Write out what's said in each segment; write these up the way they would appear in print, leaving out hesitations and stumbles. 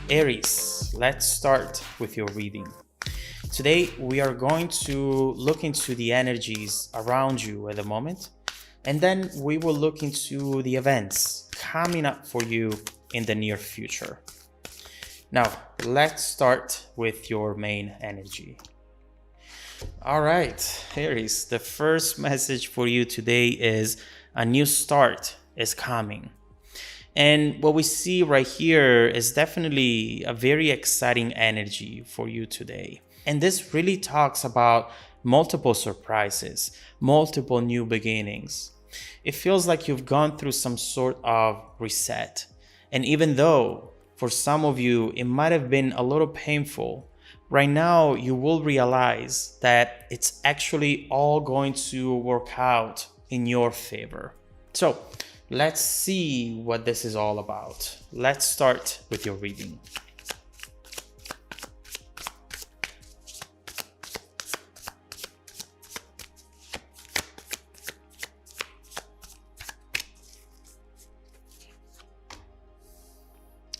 Aries, let's start with your reading. Today, we are going to look into the energies around you at the moment, and then we will look into the events coming up for you in the near future. Now, let's start with your main energy. All right, Aries, the first message for you today is a new start is coming. And what we see right here is definitely a very exciting energy for you today. And this really talks about multiple surprises, multiple new beginnings. It feels like you've gone through some sort of reset. And even though for some of you it might have been a little painful, right now you will realize that it's actually all going to work out in your favor. So, let's see what this is all about. Let's start with your reading.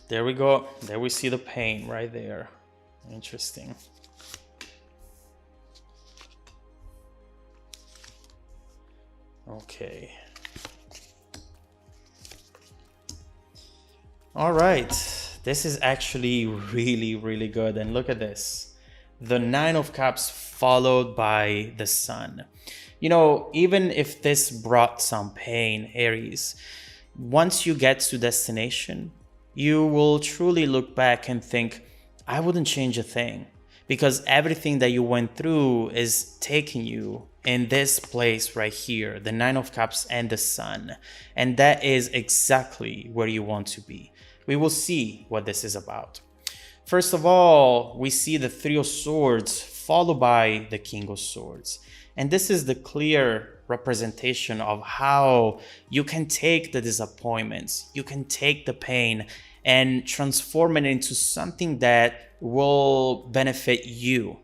There we go. There we see the pain right there. Interesting. Okay. All right, this is actually really good. And look at this. The Nine of Cups followed by the Sun. You know, even if this brought some pain, Aries, once you get to destination, you will truly look back and think, I wouldn't change a thing, because everything that you went through is taking you in this place right here, the Nine of Cups and the Sun. And that is exactly where you want to be. We will see what this is about. First of all, we see the Three of Swords followed by the King of Swords. And this is the clear representation of how you can take the disappointments, you can take the pain and transform it into something that will benefit you.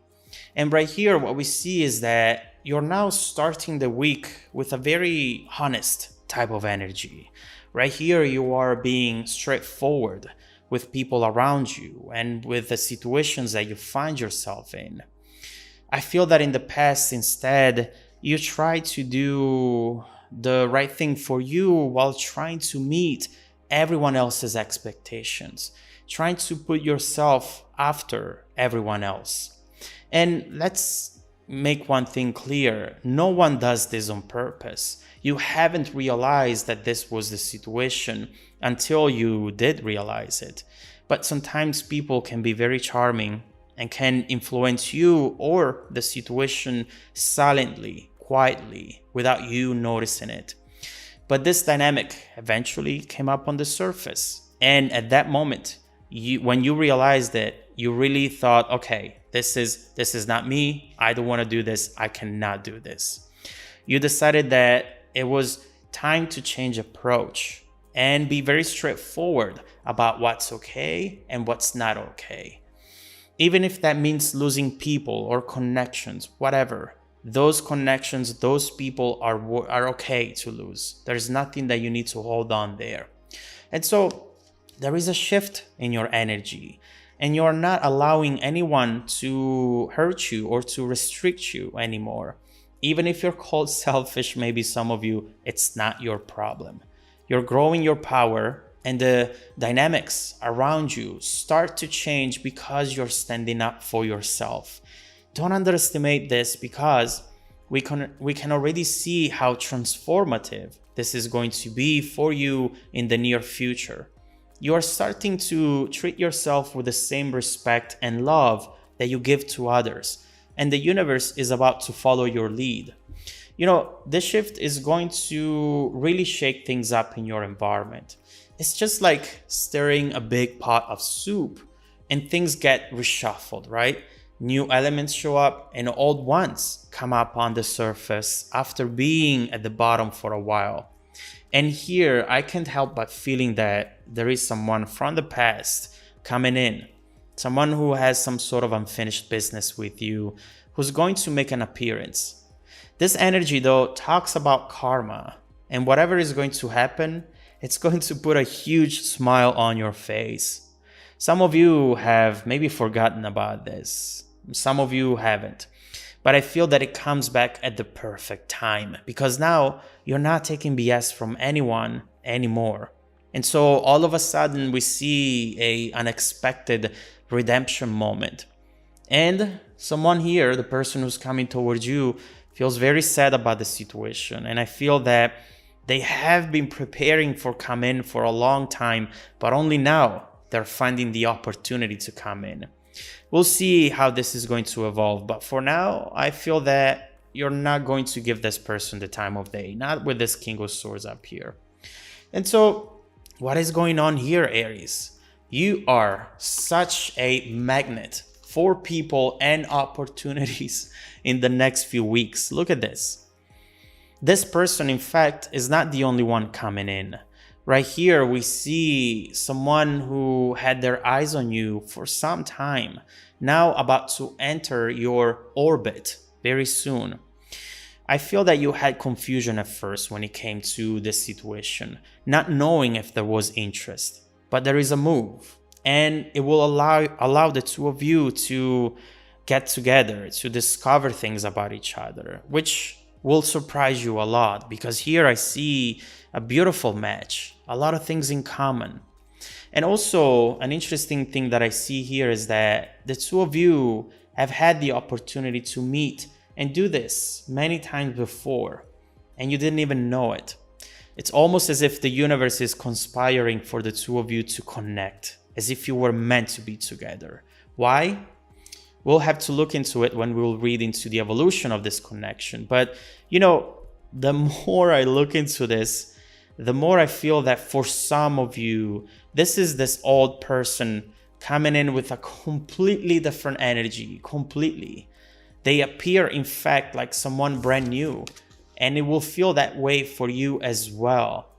And right here, what we see is that you're now starting the week with a very honest type of energy. Right here, you are being straightforward with people around you and with the situations that you find yourself in. I feel that in the past, instead, you try to do the right thing for you while trying to meet everyone else's expectations, trying to put yourself after everyone else. And let's make one thing clear. No one does this on purpose. You haven't realized that this was the situation until you did realize it. But sometimes people can be very charming and can influence you or the situation silently, quietly, without you noticing it. But this dynamic eventually came up on the surface. And at that moment, when you realized it, you really thought, okay, this is not me. I don't want to do this. I cannot do this. You decided that it was time to change approach and be very straightforward about what's okay and what's not okay. Even if that means losing people or connections, whatever, those connections, those people are okay to lose. There's nothing that you need to hold on there. And so there is a shift in your energy, and you're not allowing anyone to hurt you or to restrict you anymore. Even if you're called selfish, maybe some of you, it's not your problem. You're growing your power, and the dynamics around you start to change because you're standing up for yourself. Don't underestimate this, because we can already see how transformative this is going to be for you in the near future. You are starting to treat yourself with the same respect and love that you give to others. And the universe is about to follow your lead. You know, this shift is going to really shake things up in your environment. It's just like stirring a big pot of soup and things get reshuffled, right? New elements show up and old ones come up on the surface after being at the bottom for a while. And here, I can't help but feeling that there is someone from the past coming in. Someone who has some sort of unfinished business with you, who's going to make an appearance. This energy, though, talks about karma, and whatever is going to happen, it's going to put a huge smile on your face. Some of you have maybe forgotten about this. Some of you haven't. But I feel that it comes back at the perfect time because now you're not taking BS from anyone anymore. And so all of a sudden we see a unexpected redemption moment. And someone here, the person who's coming towards you, feels very sad about the situation. And I feel that they have been preparing for come in for a long time, but only now they're finding the opportunity to come in. We'll see how this is going to evolve, but for now, I feel that you're not going to give this person the time of day, not with this King of Swords up here. And so, what is going on here, Aries? You are such a magnet for people and opportunities in the next few weeks. Look at this. This person, in fact, is not the only one coming in. Right here, we see someone who had their eyes on you for some time, now about to enter your orbit very soon. I feel that you had confusion at first when it came to this situation, not knowing if there was interest, but there is a move, and it will allow the two of you to get together, to discover things about each other, which will surprise you a lot because here I see a beautiful match, a lot of things in common. And also an interesting thing that I see here is that the two of you have had the opportunity to meet and do this many times before, and you didn't even know it. It's almost as if the universe is conspiring for the two of you to connect, as if you were meant to be together. Why? We'll have to look into it when we'll read into the evolution of this connection. But, the more I look into this, the more I feel that for some of you, this is this old person coming in with a completely different energy, completely. They appear, in fact, like someone brand new, and it will feel that way for you as well.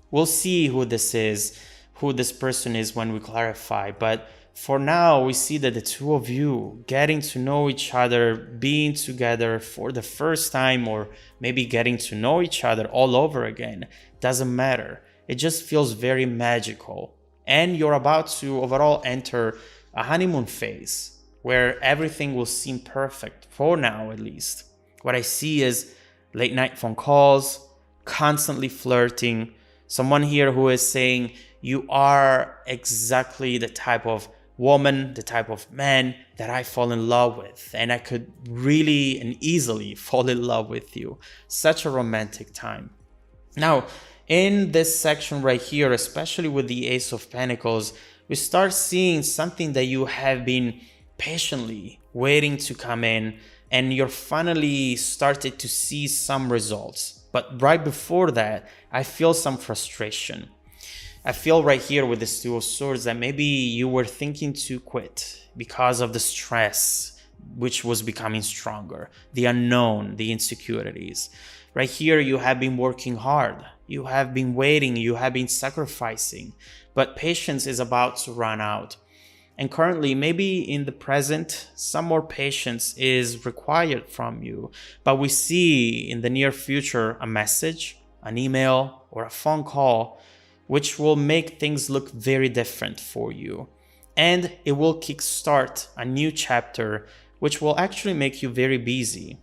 We'll see who this person is when we clarify, but for now, we see that the two of you getting to know each other, being together for the first time, or maybe getting to know each other all over again, doesn't matter. It just feels very magical. And you're about to overall enter a honeymoon phase where everything will seem perfect, for now at least. What I see is late night phone calls, constantly flirting, someone here who is saying, you are exactly the type of woman, the type of man that I fall in love with, and I could really and easily fall in love with you. Such a romantic time. Now, in this section right here, especially with the Ace of Pentacles, we start seeing something that you have been patiently waiting to come in, and you're finally started to see some results. But right before that, I feel some frustration. I feel right here with this Two of Swords that maybe you were thinking to quit because of the stress, which was becoming stronger, the unknown, the insecurities. Right here, you have been working hard. You have been waiting. You have been sacrificing. But patience is about to run out. And currently, maybe in the present, some more patience is required from you. But we see in the near future a message, an email, or a phone call which will make things look very different for you. And it will kickstart a new chapter, which will actually make you very busy.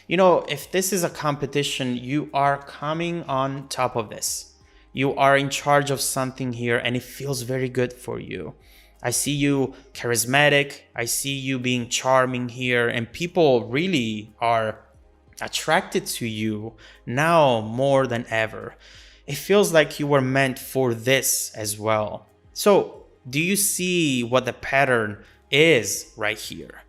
If this is a competition, you are coming on top of this. You are in charge of something here, and it feels very good for you. I see you charismatic. I see you being charming here, and people really are attracted to you now more than ever. It feels like you were meant for this as well. So, do you see what the pattern is right here?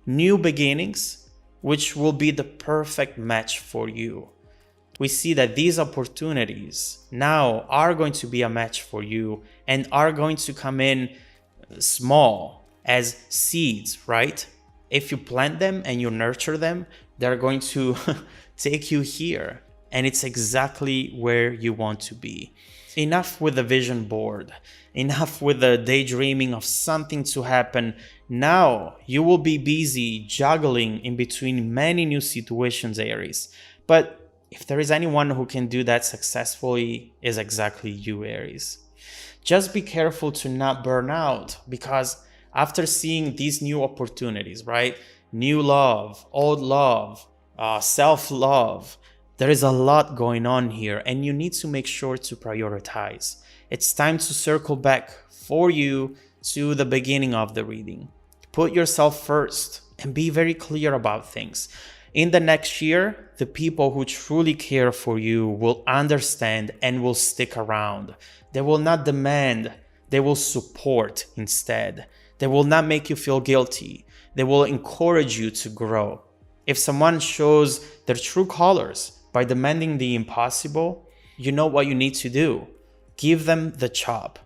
New beginnings, which will be the perfect match for you. We see that these opportunities now are going to be a match for you and are going to come in small as seeds, right? If you plant them and you nurture them, they're going to take you here. And it's exactly where you want to be. Enough with the vision board. Enough with the daydreaming of something to happen. Now you will be busy juggling in between many new situations, Aries. But if there is anyone who can do that successfully, is exactly you, Aries. Just be careful to not burn out, because after seeing these new opportunities, right? New love, old love, self-love, there is a lot going on here, and you need to make sure to prioritize. It's time to circle back for you to the beginning of the reading. Put yourself first and be very clear about things. In the next year, the people who truly care for you will understand and will stick around. They will not demand, they will support instead. They will not make you feel guilty. They will encourage you to grow. If someone shows their true colors by demanding the impossible, you know what you need to do. Give them the chop.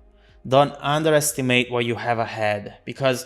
Don't underestimate what you have ahead, because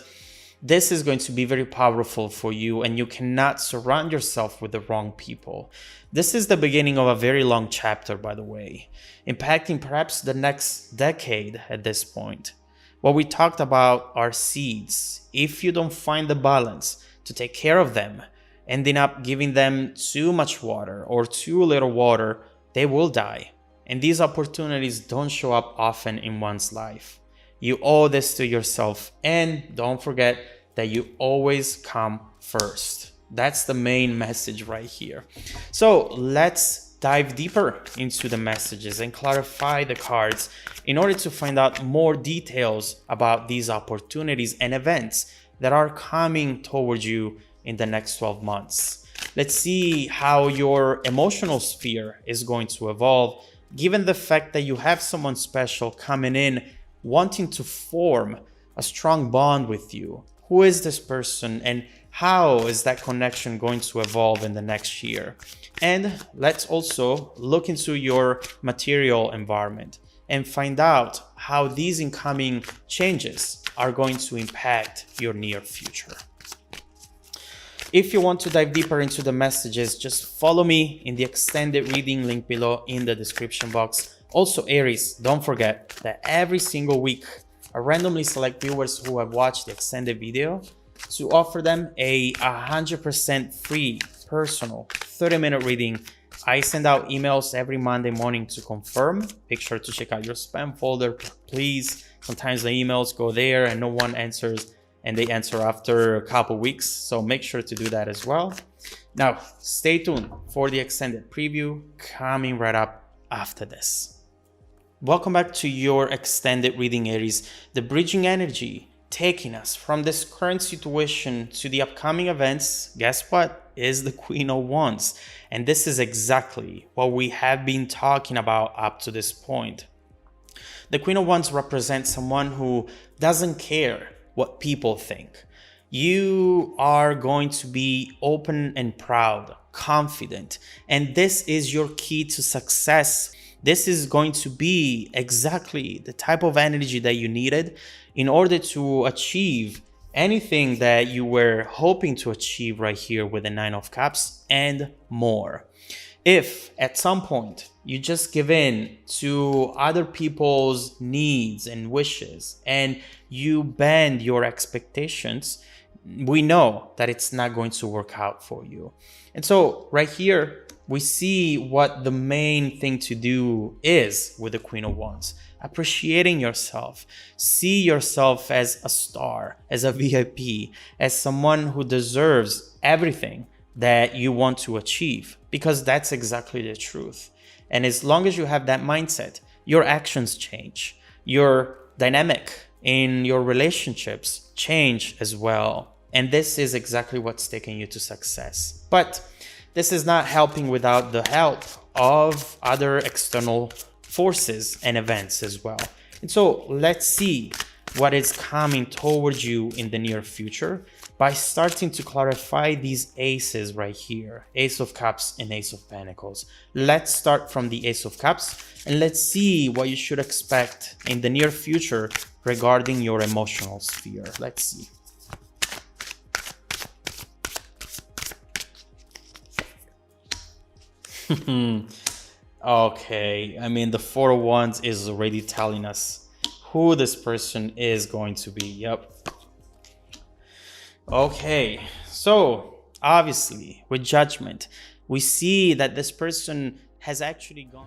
this is going to be very powerful for you, and you cannot surround yourself with the wrong people. This is the beginning of a very long chapter, by the way, impacting perhaps the next decade at this point. What we talked about are seeds. If you don't find the balance to take care of them, ending up giving them too much water or too little water, they will die. And these opportunities don't show up often in one's life. You owe this to yourself, and don't forget that you always come first. That's the main message right here. So let's dive deeper into the messages and clarify the cards in order to find out more details about these opportunities and events that are coming towards you in the next 12 months. Let's see how your emotional sphere is going to evolve, given the fact that you have someone special coming in wanting to form a strong bond with you. Who is this person, and how is that connection going to evolve in the next year? And let's also look into your material environment and find out how these incoming changes are going to impact your near future. If you want to dive deeper into the messages, just follow me in the extended reading link below in the description box. Also, Aries, don't forget that every single week, I randomly select viewers who have watched the extended video to offer them a 100% free personal 30-minute reading. I send out emails every Monday morning to confirm. Make sure to check out your spam folder, please. Sometimes the emails go there and no one answers, and they answer after a couple weeks. So make sure to do that as well. Now, stay tuned for the extended preview coming right up after this. Welcome back to your extended reading, Aries. The bridging energy taking us from this current situation to the upcoming events, guess what? Is the Queen of Wands. And this is exactly what we have been talking about up to this point. The Queen of Wands represents someone who doesn't care what people think. You are going to be open and proud, confident, and this is your key to success. This is going to be exactly the type of energy that you needed in order to achieve anything that you were hoping to achieve right here with the Nine of Cups and more. If at some point you just give in to other people's needs and wishes and you bend your expectations, we know that it's not going to work out for you. And so right here, we see what the main thing to do is with the Queen of Wands. Appreciating yourself. See yourself as a star, as a VIP, as someone who deserves everything that you want to achieve, because that's exactly the truth. And as long as you have that mindset, your actions change. Your dynamic in your relationships change as well. And this is exactly what's taking you to success. But this is not helping without the help of other external forces and events as well. And so let's see what is coming towards you in the near future by starting to clarify these aces right here, Ace of Cups and Ace of Pentacles. Let's start from the Ace of Cups and let's see what you should expect in the near future regarding your emotional sphere. Let's see. Okay, I mean, the Four of Wands is already telling us who this person is going to be. Yep. Okay, so obviously with Judgment, we see that this person has actually gone.